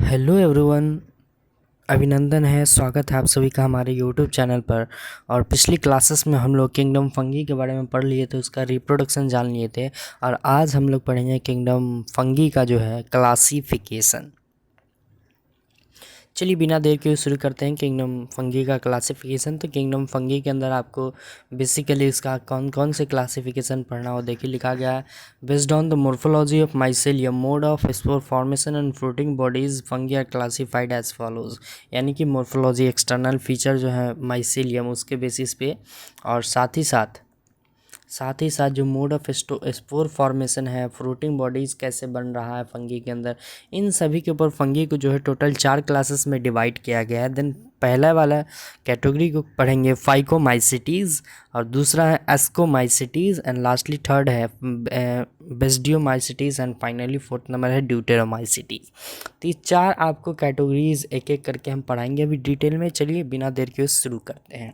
Hello everyone. अभिनंदन है, स्वागत है आप सभी का हमारे यूट्यूब चैनल पर। और पिछली क्लासेस में हम लोग किंगडम फंगी के बारे में पढ़ लिए थे, उसका रिप्रोडक्शन जान लिए थे। और आज हम लोग पढ़ेंगे किंगडम फंगी का जो है क्लासिफिकेशन। चलिए बिना देर के शुरू करते हैं किंगडम फंगी का क्लासिफिकेशन। तो किंगडम फंगी के अंदर आपको बेसिकली इसका कौन कौन से क्लासिफिकेशन पढ़ना हो, देखिए लिखा गया है। Based on the morphology of mycelium, mode of spore formation and fruiting bodies, fungi are classified as follows. यानी कि मोर्फोलॉजी, एक्सटर्नल फीचर जो है माइसेलियम, उसके बेसिस पे, और साथ ही साथ जो मोड ऑफ स्पोर फॉर्मेशन है, फ्रूटिंग बॉडीज कैसे बन रहा है फंगी के अंदर, इन सभी के ऊपर फंगी को जो है टोटल 4 क्लासेस में डिवाइड किया गया है। देन पहला वाला कैटेगरी को पढ़ेंगे फाइकोमाइसिटीज़, और दूसरा है एस्कोमाइसिटीज़, एंड लास्टली थर्ड है बेस्डियोमाइसिटीज़, एंड फाइनली फोर्थ नंबर है ड्यूटेरोमाइसिटीज़। तो ये 4 आपको कैटेगरीज एक एक करके हम पढ़ाएंगे अभी डिटेल में। चलिए बिना देर के शुरू करते हैं।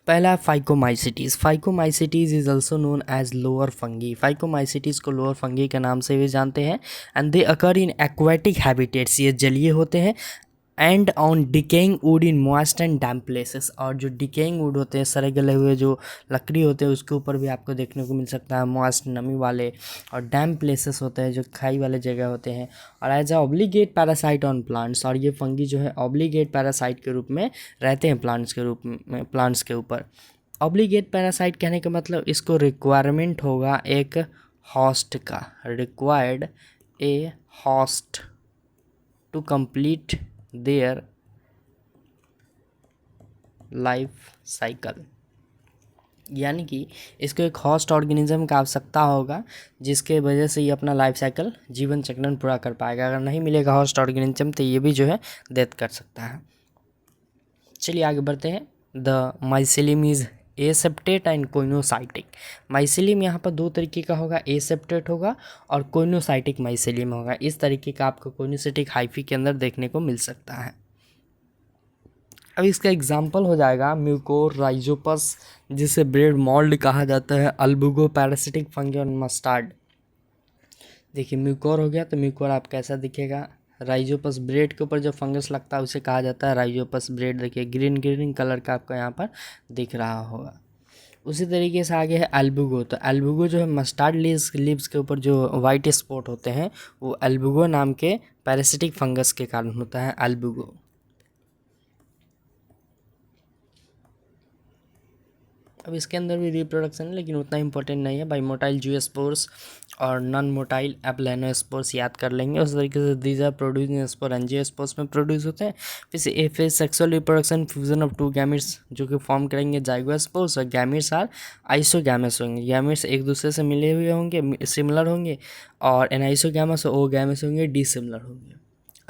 पहला phycomycetes. Phycomycetes is also known as lower fungi. Phycomycetes को लोअर फंगी के नाम से भी जानते हैं। And they occur in aquatic habitats, ये जलीय होते हैं। And on decaying wood in moist and damp places, और जो डिकेइंग वुड होते हैं, सड़े गले हुए जो लकड़ी होते हैं, उसके ऊपर भी आपको देखने को मिल सकता है मॉइस्ट, नमी वाले। और डैम्प प्लेसेस होते हैं जो खाई वाले जगह होते हैं। और as a obligate parasite on plants, और ये फंगी जो है ऑब्लिगेट पैरासाइट के रूप में रहते हैं प्लांट्स के ऊपर। ऑब्लिगेट पैरासाइट कहने का मतलब इसको रिक्वायरमेंट होगा एक हॉस्ट का, required a host to complete their life cycle. यानी कि इसको एक हॉस्ट ऑर्गेनिज्म का आवश्यकता होगा, जिसके वजह से ये अपना लाइफ साइकिल, जीवन चक्रण पूरा कर पाएगा। अगर नहीं मिलेगा हॉस्ट ऑर्गेनिज्म तो ये भी जो है डेथ कर सकता है। चलिए आगे बढ़ते हैं। The mycelium is aseptate and coenocytic. Mycelium यहाँ पर 2 तरीके का होगा, एसेप्टेट होगा और कोइनोसाइटिक माइसेलियम होगा। इस तरीके का आपको कोइनोसाइटिक हाइफी के अंदर देखने को मिल सकता है। अब इसका एग्जाम्पल हो जाएगा म्यूकोर राइजोपस, जिसे ब्रेड मोल्ड कहा जाता है, अल्बुगो पैरासिटिक फंगी और मस्टार्ड। देखिए म्यूकोर हो गया तो म्यूकोर आप कैसा दिखेगा, राइजोपस ब्रेड के ऊपर जो फंगस लगता है उसे कहा जाता है राइजोपस ब्रेड। देखिए ग्रीन ग्रीन कलर का आपको यहाँ पर दिख रहा होगा। उसी तरीके से आगे है एल्बुगो। तो एल्बुगो जो है मस्टार्ड लीव्स के ऊपर जो वाइट स्पॉट होते हैं, वो एल्बुगो नाम के पैरासिटिक फंगस के कारण होता है एल्बुगो। अब इसके अंदर भी रिप्रोडक्शन है, लेकिन उतना इंपॉर्टेंट नहीं है। बाई मोटाइल जूस्पोर्स और नॉन मोटाइल एप्लेनोस्पोर्स याद कर लेंगे। उस तरीके से these are produce in spore, angiospores में प्रोड्यूस होते हैं। फिर sexual reproduction, fusion of 2 gametes जो कि फॉर्म करेंगे जाइगोस्पोर्स, और गैमेट्स आर आइसोगैमेट्स होंगे। गैमेट्स एक दूसरे से मिले हुए होंगे, सिमिलर होंगे, और एनाइसोगैमेट्स ओ गैमेट्स होंगे, डिसिमिलर होंगे।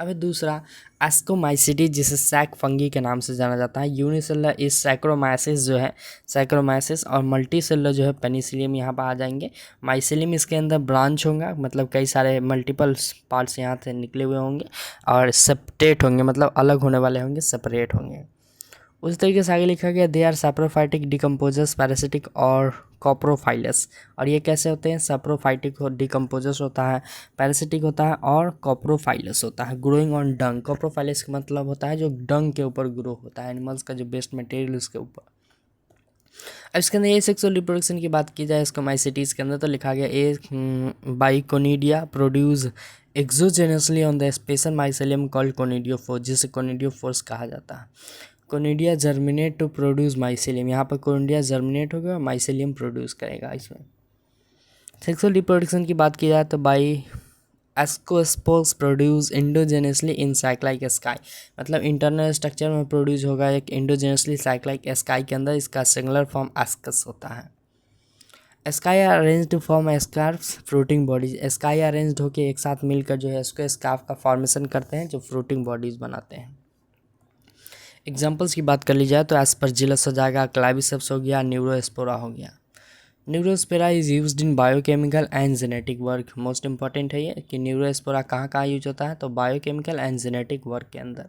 अब दूसरा एस्कोमाइसिटीज, जिसे सैक फंगी के नाम से जाना जाता है। यूनिसेलुलर इस सैक्रोमाइसिस जो है, सैक्रोमाइसिस, और मल्टीसेलुलर जो है पेनिसिलियम यहाँ पर आ जाएंगे। माइसिलियम इसके अंदर ब्रांच होगा, मतलब कई सारे मल्टीपल पार्ट्स यहाँ से निकले हुए होंगे, और सेपरेट होंगे, मतलब अलग होने वाले होंगे, सेपरेट होंगे। उसी तरीके से आगे लिखा गया they are saprophytic, decomposers, parasitic और कॉप्रोफाइलस। और ये कैसे होते हैं, सैप्रोफाइटिक डिकम्पोजर्स होता है, पैरासिटिक होता है, और कॉप्रोफाइलस होता है। ग्रोइंग ऑन डंग, कॉप्रोफाइलस का मतलब होता है जो डंग के ऊपर ग्रो होता है, एनिमल्स का जो वेस्ट मटेरियल उसके ऊपर। अब इसके अंदर ये सेक्सुअल रिप्रोडक्शन की बात की जाए स्कोमाइसिटीज़ के अंदर, तो लिखा गया a by conidia produce exogenously on the special mycelium called conidiophores, जिसे कोनिडियोफोर्स कहा जाता है। Conidia germinate to produce mycelium, यहाँ पर कोनिडिया जर्मिनेट होगा और माइसेलियम प्रोड्यूस करेगा। इसमें सेक्सुअल रिप्रोडक्शन की बात की जाए तो by ascospores produce endogenously in saclike asci, मतलब इंटरनल स्ट्रक्चर में प्रोड्यूस होगा एक इंडोजेनसली साइक्लाइक स्काई के अंदर। इसका सिंगुलर फॉर्म एस्कस होता है। Asci arrange to form scarfs fruiting bodies, asci arranged होकर एक साथ मिलकर जो है उसको स्कार्फ का फॉर्मेशन करते हैं, जो फ्रूटिंग बॉडीज बनाते हैं। एग्जाम्पल्स की बात कर ली जाए तो एस्परजिलस हो जाएगा, क्लाविसेप्स हो गया, न्यूरोस्पोरा हो गया। Neurospora is used in biochemical and genetic work. Most important है ये कि न्यूरोस्पोरा कहाँ कहाँ यूज होता है, तो बायोकेमिकल एंड जेनेटिक वर्क के अंदर।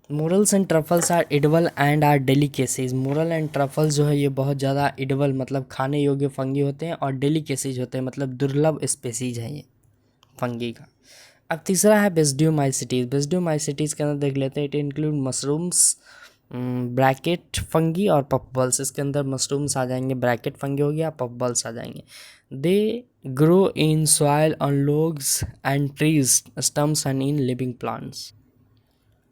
Morels and truffles are edible and are delicacies. Morel and truffles जो है ये बहुत ज़्यादा एडिबल, मतलब खाने योग्य फंगी होते हैं, और डेलिकेसीज होते हैं, मतलब दुर्लभ स्पेसीज है ये फंगी का। अब तीसरा है बेसिडियोमाइसिटीज। बेसिडियोमाइसिटीज के अंदर देख लेते हैं, it include mushrooms, bracket fungi और पफबल्स। इसके अंदर मशरूम्स आ जाएंगे, ब्रैकेट फंगी हो गया, पफबल्स आ जाएंगे। They grow in soil on logs and trees stumps and in living plants.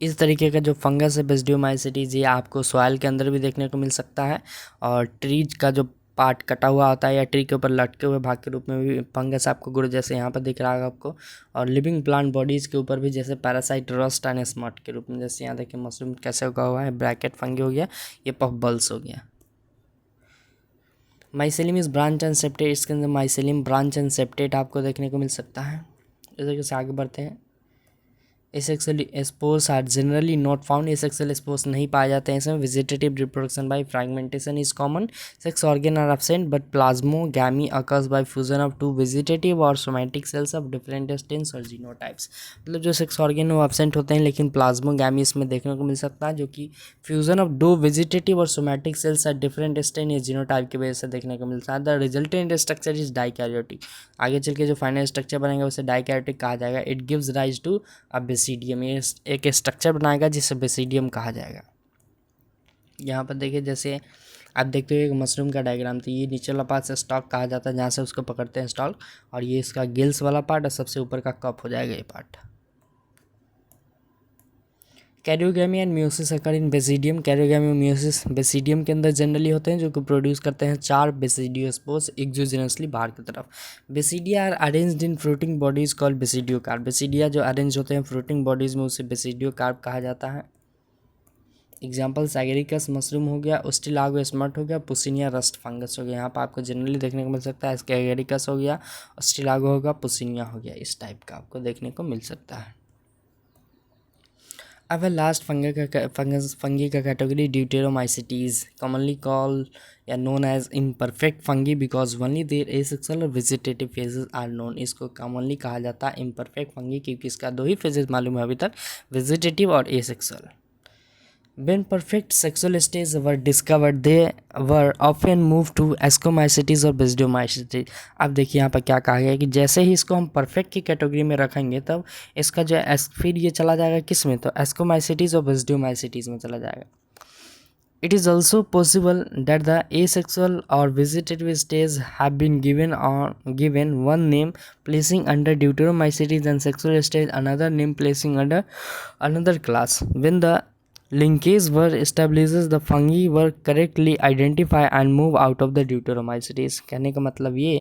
इस तरीके का जो फंगस है बेसिडियोमाइसिटीज, ये आपको सॉइल के अंदर भी देखने को मिल सकता है, और ट्रीज का जो पार्ट कटा हुआ होता है या ट्री के ऊपर लटके हुए भाग के रूप में भी फंगस आपको ग्रो, जैसे यहाँ पर दिख रहा है आपको, और लिविंग प्लांट बॉडीज़ के ऊपर भी जैसे पैरासाइट, रस्ट एंड स्मट के रूप में, जैसे यहाँ देखिए मशरूम कैसे उगा हुआ है, ब्रैकेट फंगी हो गया, ये पफबल्स हो गया। माइसेलियम इस ब्रांच एंड सेप्टेट, इसके अंदर माइसेलियम ब्रांच एंड सेप्टेट आपको देखने को मिल सकता है। इस तरीके से आगे बढ़ते हैं। Asexual spores are generally not found, asexual spores नहीं पाए जाते हैं इसमें। Vegetative reproduction by fragmentation is common, sex organ are absent but plasmogamy occurs by fusion of two vegetative और somatic cells of different strains और genotypes. मतलब जो sex organ है वो एब्सेंट होते हैं, लेकिन प्लाज्मोगैमी इसमें देखने को मिल सकता है, जो कि फ्यूजन ऑफ दो वेजिटेटिव और somatic cells are different strain या जीनोटाइप की वजह से देखने को मिलता है। The resultant structure is dikaryotic, आगे चल के जो फाइनल स्ट्रक्चर बनेगा उसे डाइकैरियोटिक कहा जाएगा। It gives rise to a basidium, ये एक स्ट्रक्चर बनाएगा जिसे बेसिडियम कहा जाएगा। यहाँ पर देखिए, जैसे आप देखते हो एक मशरूम का डायग्राम, तो ये नीचे वाला पार्ट से स्टॉक कहा जाता है, जहाँ से उसको पकड़ते हैं स्टॉक, और ये इसका गिल्स वाला पार्ट और सबसे ऊपर का कप हो जाएगा ये part. Karyogamy and meiosis occur in basidium. Karyogamy और म्यूसिस बेसिडियम के अंदर जनरली होते हैं, जो कि प्रोड्यूस करते हैं 4 बेसिडियोस्पोर्स एक्सोजेनसली बाहर की तरफ। Basidia are arranged in fruiting bodies called basidiocarp. Basidia जो अरेंज होते हैं फ्रूटिंग बॉडीज में उसे बेसिडियोकार्प कहा जाता है। एग्जाम्पल्स एगेरिकस मशरूम हो गया, उस्टिलागो स्मट हो गया, पुसिनिया रस्ट फंगस हो गया। यहाँ पर आपको जनरली देखने को मिल सकता है, इसके एगेरिकस हो गया, उस्टिलागो होगा, पुसिनिया हो गया, इस टाइप का आपको देखने को मिल सकता है। अब है लास्ट फंगी का कैटेगरी ड्यूटेरोमाइसिटीज, कॉमनली कॉल या known as imperfect fungi because only their asexual और वेजिटेटिव फेजेस आर नोन। इसको कॉमनली कहा जाता है इम्परफेक्ट फंगी, क्योंकि इसका 2 ही फेजेस मालूम है अभी तक, वेजिटेटिव और asexual. When perfect sexual stages were discovered, they were often moved to ascomycetes और बेसिडियोमाइसिटीज। अब देखिए यहाँ पर क्या कहा गया है कि जैसे ही इसको हम परफेक्ट की कैटेगरी में रखेंगे, तब इसका जो फिर ये चला जाएगा किस में, तो एस्कोमाइसिटीज और बेसिडियोमाइसिटीज में चला जाएगा। It is also possible that the asexual or vegetative stage have been given one name placing under deuteromycetes and sexual stage another name placing under another class. When the linkage were established, the fungi were correctly identified and move out of the deuteromycetes। कहने का मतलब ये,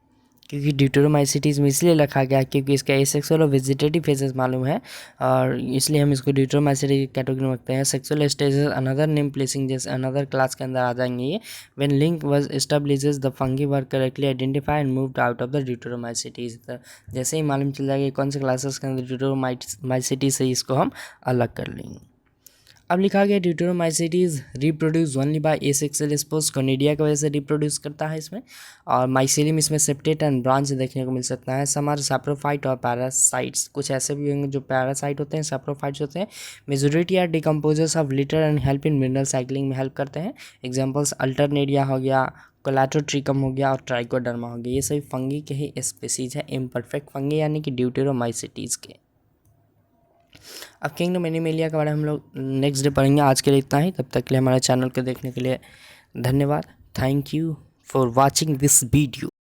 क्योंकि deuteromycetes में इसलिए रखा गया क्योंकि इसका एसेक्सुअल और वेजिटेटिव फेजेस मालूम है, और इसलिए हम इसको ड्यूटेरोमाइसिटी कैटेगरी में रखते हैं। Sexual stages another name placing, जैसे अनदर क्लास के अंदर आ जाएंगे ये। When link was establishes the fungi were correctly identify and moved out of the deuteromycetes. जैसे ही मालूम चल जाएगा कौन से क्लासेस के अंदर ड्यूटेरोमाइसिटीज से, इसको हम अलग कर लेंगे। अब लिखा गया deuteromycetes reproduce only by asexual spores, conidia की वजह से रिप्रोड्यूस करता है इसमें, और माइसेलियम इसमें सेप्टेट एंड ब्रांच देखने को मिल सकता है। सम आर सैप्रोफाइट और पैरासाइट्स, कुछ ऐसे भी होंगे जो पैरासाइट होते हैं, सैप्रोफाइट्स होते हैं। Majority are decomposers of litter and help in mineral cycling में हेल्प करते हैं। एग्जाम्पल्स अल्टरनेरिया हो गया, कोलाटोट्रिकम हो गया और ट्राइकोडर्मा हो गया। ये सभी फंगी के ही स्पीसीज है, इम्परफेक्ट फंगी यानी कि ड्यूटेरोमाइसिटीज के। अब किंगडम एनिमेलिया के बारे में हम लोग नेक्स्ट डे पढ़ेंगे। आज के लिए इतना ही, तब तक के लिए हमारे चैनल को देखने के लिए धन्यवाद। Thank you for watching this video.